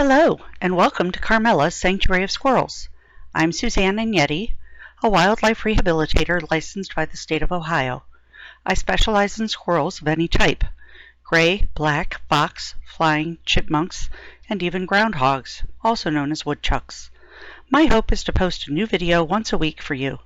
Hello, and welcome to Carmela's Sanctuary of Squirrels. I'm SuzanneEnyedy, a wildlife rehabilitator licensed by the state of Ohio. I specialize in squirrels of any type: gray, black, fox, flying, chipmunks, and even groundhogs, also known as woodchucks. My hope is to post a new video once a week for you.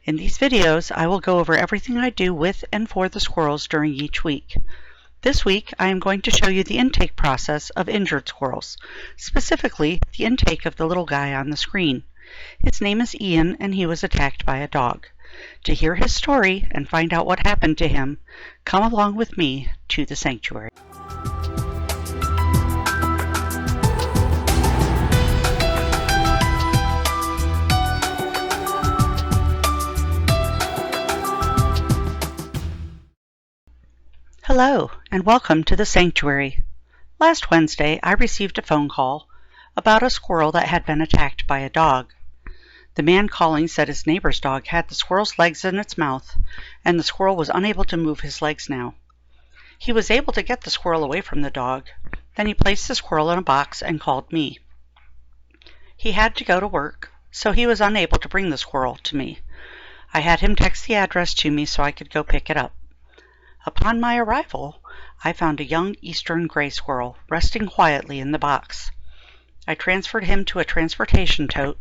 In these videos, I will go over everything I do with and for the squirrels during each week. This week, I am going to show you the intake process of injured squirrels, specifically the intake of the little guy on the screen. His name is Ian, and he was attacked by a dog. To hear his story and find out what happened to him, come along with me to the sanctuary. Hello, and welcome to the sanctuary. Last Wednesday, I received a phone call about a squirrel that had been attacked by a dog. The man calling said his neighbor's dog had the squirrel's legs in its mouth, and the squirrel was unable to move his legs now. He was able to get the squirrel away from the dog. Then he placed the squirrel in a box and called me. He had to go to work, so he was unable to bring the squirrel to me. I had him text the address to me so I could go pick it up. Upon my arrival, I found a young eastern gray squirrel resting quietly in the box. I transferred him to a transportation tote,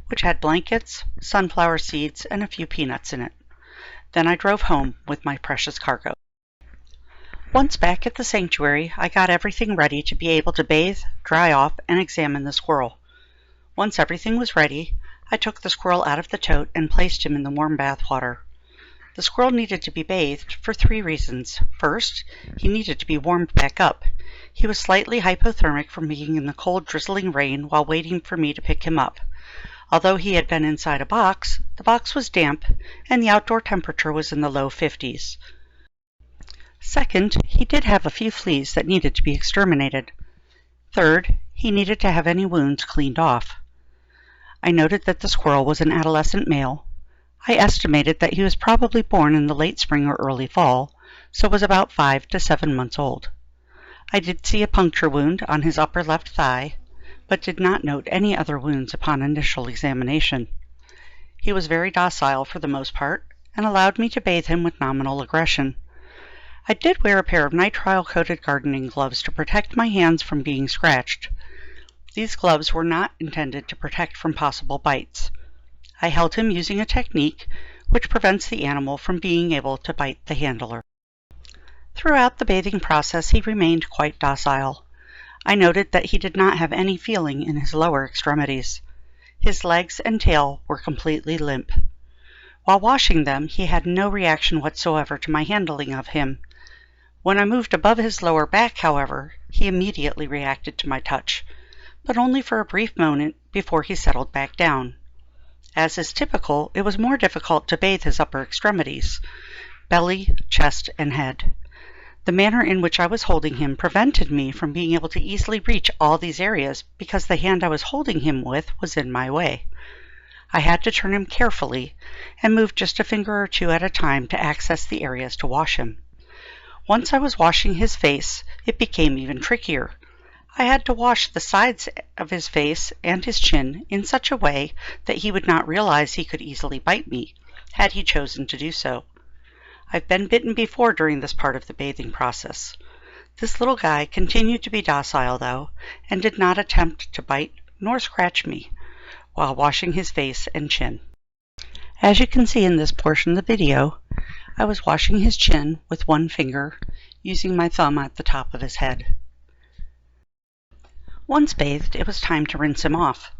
which had blankets, sunflower seeds, and a few peanuts in it. Then I drove home with my precious cargo. Once back at the sanctuary, I got everything ready to be able to bathe, dry off, and examine the squirrel. Once everything was ready, I took the squirrel out of the tote and placed him in the warm bath water. The squirrel needed to be bathed for 3 reasons. First, he needed to be warmed back up. He was slightly hypothermic from being in the cold, drizzling rain while waiting for me to pick him up. Although he had been inside a box, the box was damp, and the outdoor temperature was in the low 50s. Second, he did have a few fleas that needed to be exterminated. Third, he needed to have any wounds cleaned off. I noted that the squirrel was an adolescent male. I estimated that he was probably born in the late spring or early fall, so was about 5 to 7 months old. I did see a puncture wound on his upper left thigh, but did not note any other wounds upon initial examination. He was very docile for the most part, and allowed me to bathe him with nominal aggression. I did wear a pair of nitrile-coated gardening gloves to protect my hands from being scratched. These gloves were not intended to protect from possible bites. I held him using a technique which prevents the animal from being able to bite the handler. Throughout the bathing process, he remained quite docile. I noted that he did not have any feeling in his lower extremities. His legs and tail were completely limp. While washing them, he had no reaction whatsoever to my handling of him. When I moved above his lower back, however, he immediately reacted to my touch, but only for a brief moment before he settled back down. As is typical, it was more difficult to bathe his upper extremities, belly, chest, and head. The manner in which I was holding him prevented me from being able to easily reach all these areas because the hand I was holding him with was in my way. I had to turn him carefully and move just a finger or two at a time to access the areas to wash him. Once I was washing his face, it became even trickier. I had to wash the sides of his face and his chin in such a way that he would not realize he could easily bite me, had he chosen to do so. I've been bitten before during this part of the bathing process. This little guy continued to be docile, though, and did not attempt to bite nor scratch me while washing his face and chin. As you can see in this portion of the video, I was washing his chin with one finger, using my thumb at the top of his head. Once bathed, it was time to rinse him off.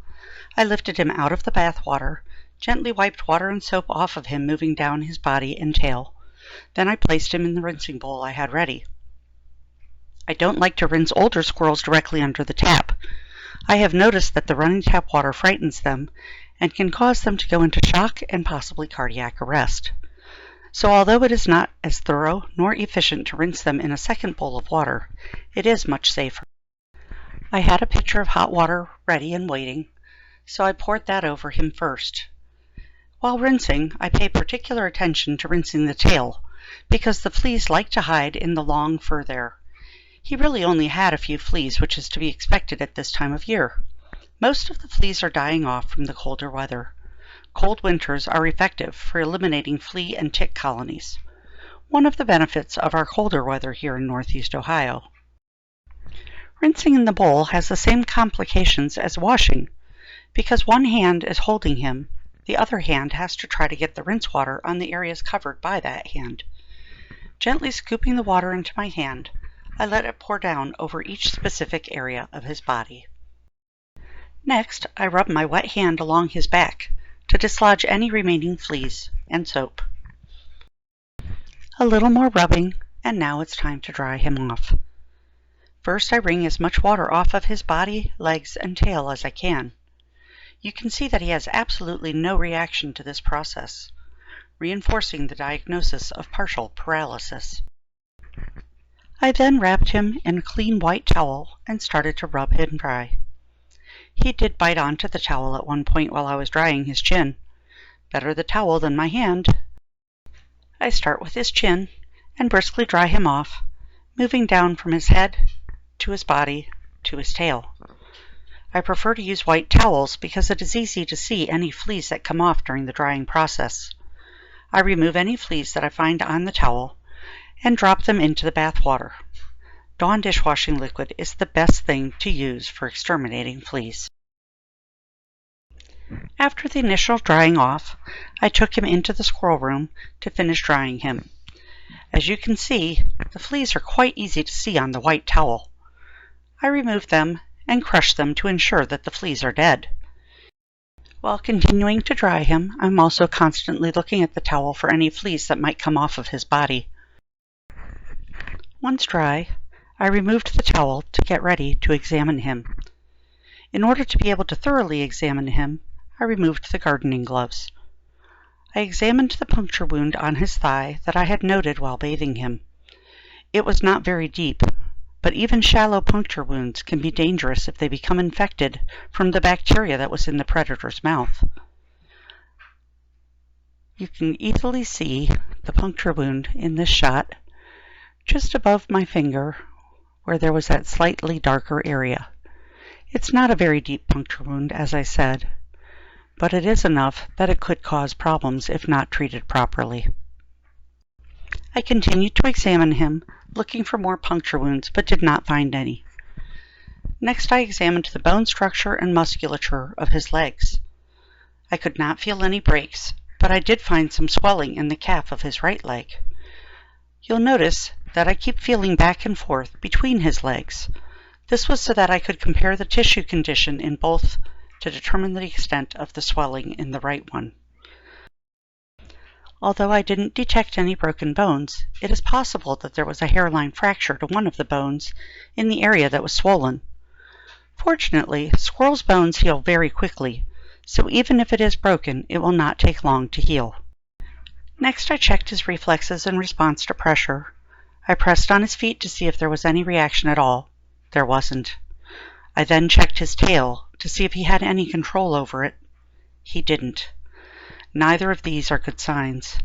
I lifted him out of the bath water, gently wiped water and soap off of him, moving down his body and tail. Then I placed him in the rinsing bowl I had ready. I don't like to rinse older squirrels directly under the tap. I have noticed that the running tap water frightens them and can cause them to go into shock and possibly cardiac arrest. So although it is not as thorough nor efficient to rinse them in a second bowl of water, it is much safer. I had a pitcher of hot water ready and waiting, so I poured that over him first. While rinsing, I pay particular attention to rinsing the tail, because the fleas like to hide in the long fur there. He really only had a few fleas, which is to be expected at this time of year. Most of the fleas are dying off from the colder weather. Cold winters are effective for eliminating flea and tick colonies. One of the benefits of our colder weather here in Northeast Ohio. Rinsing in the bowl has the same complications as washing. Because one hand is holding him, the other hand has to try to get the rinse water on the areas covered by that hand. Gently scooping the water into my hand, I let it pour down over each specific area of his body. Next, I rub my wet hand along his back to dislodge any remaining fleas and soap. A little more rubbing, and now it's time to dry him off. First, I wring as much water off of his body, legs, and tail as I can. You can see that he has absolutely no reaction to this process, reinforcing the diagnosis of partial paralysis. I then wrapped him in a clean white towel and started to rub him dry. He did bite onto the towel at one point while I was drying his chin. Better the towel than my hand. I start with his chin and briskly dry him off, moving down from his head to his body to his tail. I prefer to use white towels because it is easy to see any fleas that come off during the drying process. I remove any fleas that I find on the towel and drop them into the bath water. Dawn dishwashing liquid is the best thing to use for exterminating fleas. After the initial drying off, I took him into the squirrel room to finish drying him. As you can see, the fleas are quite easy to see on the white towel. I remove them and crush them to ensure that the fleas are dead. While continuing to dry him, I'm also constantly looking at the towel for any fleas that might come off of his body. Once dry, I removed the towel to get ready to examine him. In order to be able to thoroughly examine him, I removed the gardening gloves. I examined the puncture wound on his thigh that I had noted while bathing him. It was not very deep, but even shallow puncture wounds can be dangerous if they become infected from the bacteria that was in the predator's mouth. You can easily see the puncture wound in this shot, just above my finger, where there was that slightly darker area. It's not a very deep puncture wound, as I said, but it is enough that it could cause problems if not treated properly. I continued to examine him, looking for more puncture wounds, but did not find any. Next, I examined the bone structure and musculature of his legs. I could not feel any breaks, but I did find some swelling in the calf of his right leg. You'll notice that I keep feeling back and forth between his legs. This was so that I could compare the tissue condition in both to determine the extent of the swelling in the right one. Although I didn't detect any broken bones, it is possible that there was a hairline fracture to one of the bones in the area that was swollen. Fortunately, squirrels' bones heal very quickly, so even if it is broken, it will not take long to heal. Next, I checked his reflexes in response to pressure. I pressed on his feet to see if there was any reaction at all. There wasn't. I then checked his tail to see if he had any control over it. He didn't. Neither of these are good signs.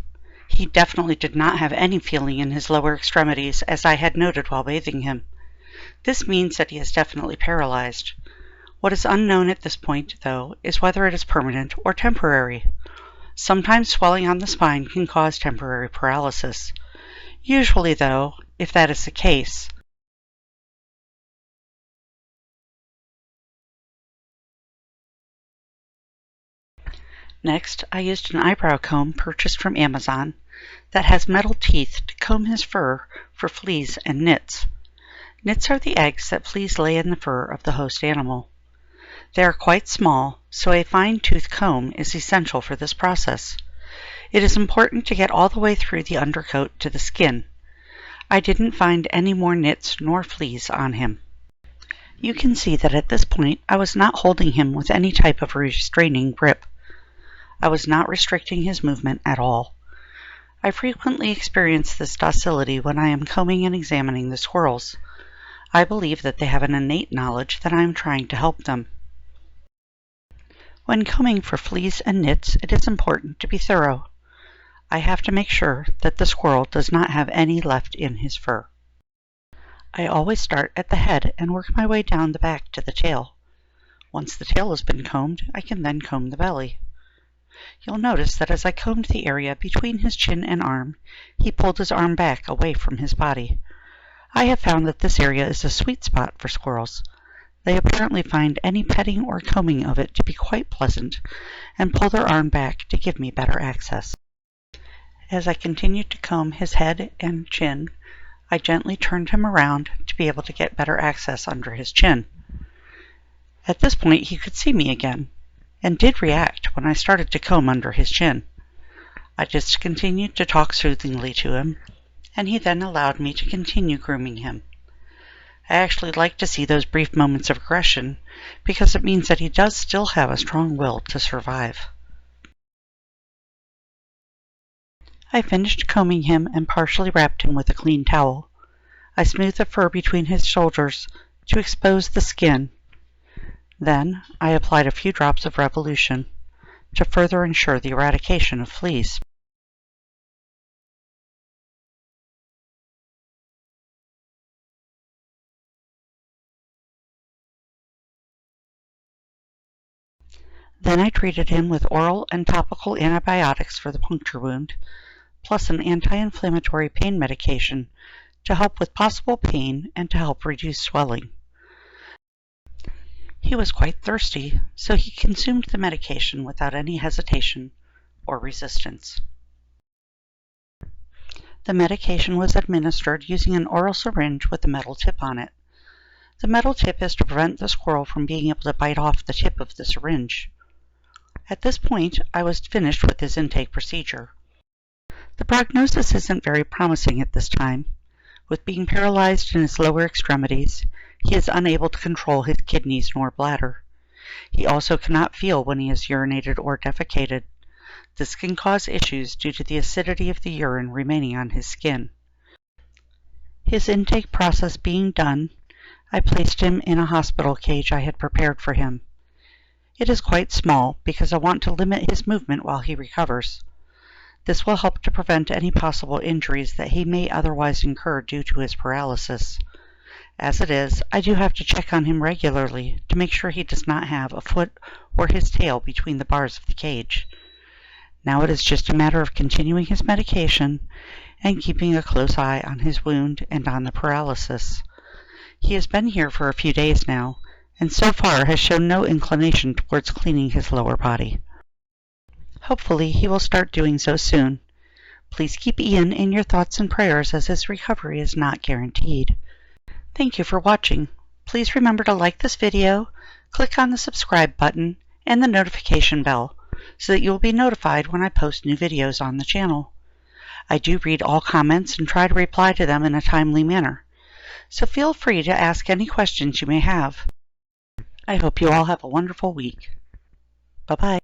He definitely did not have any feeling in his lower extremities, as I had noted while bathing him. This means that he is definitely paralyzed. What is unknown at this point, though, is whether it is permanent or temporary. Sometimes swelling on the spine can cause temporary paralysis. Usually, though, if that is the case, Next, I used an eyebrow comb purchased from Amazon that has metal teeth to comb his fur for fleas and nits. Nits are the eggs that fleas lay in the fur of the host animal. They are quite small, so a fine-tooth comb is essential for this process. It is important to get all the way through the undercoat to the skin. I didn't find any more nits nor fleas on him. You can see that at this point I was not holding him with any type of restraining grip. I was not restricting his movement at all. I frequently experience this docility when I am combing and examining the squirrels. I believe that they have an innate knowledge that I am trying to help them. When combing for fleas and nits, it is important to be thorough. I have to make sure that the squirrel does not have any left in his fur. I always start at the head and work my way down the back to the tail. Once the tail has been combed, I can then comb the belly. You'll notice that as I combed the area between his chin and arm, he pulled his arm back away from his body. I have found that this area is a sweet spot for squirrels. They apparently find any petting or combing of it to be quite pleasant, and pull their arm back to give me better access. As I continued to comb his head and chin, I gently turned him around to be able to get better access under his chin. At this point he could see me again, and did react when I started to comb under his chin. I just continued to talk soothingly to him, and he then allowed me to continue grooming him. I actually like to see those brief moments of aggression because it means that he does still have a strong will to survive. I finished combing him and partially wrapped him with a clean towel. I smoothed the fur between his shoulders to expose the skin. Then I applied a few drops of Revolution to further ensure the eradication of fleas. Then I treated him with oral and topical antibiotics for the puncture wound, plus an anti-inflammatory pain medication to help with possible pain and to help reduce swelling. He was quite thirsty, so he consumed the medication without any hesitation or resistance. The medication was administered using an oral syringe with a metal tip on it. The metal tip is to prevent the squirrel from being able to bite off the tip of the syringe. At this point, I was finished with his intake procedure. The prognosis isn't very promising at this time. With being paralyzed in his lower extremities, he is unable to control his kidneys nor bladder. He also cannot feel when he has urinated or defecated. This can cause issues due to the acidity of the urine remaining on his skin. His intake process being done, I placed him in a hospital cage I had prepared for him. It is quite small because I want to limit his movement while he recovers. This will help to prevent any possible injuries that he may otherwise incur due to his paralysis. As it is, I do have to check on him regularly to make sure he does not have a foot or his tail between the bars of the cage. Now it is just a matter of continuing his medication and keeping a close eye on his wound and on the paralysis. He has been here for a few days now, and so far has shown no inclination towards cleaning his lower body. Hopefully he will start doing so soon. Please keep Ian in your thoughts and prayers as his recovery is not guaranteed. Thank you for watching. Please remember to like this video, click on the subscribe button and the notification bell so that you will be notified when I post new videos on the channel. I do read all comments and try to reply to them in a timely manner, so feel free to ask any questions you may have. I hope you all have a wonderful week. Bye-bye.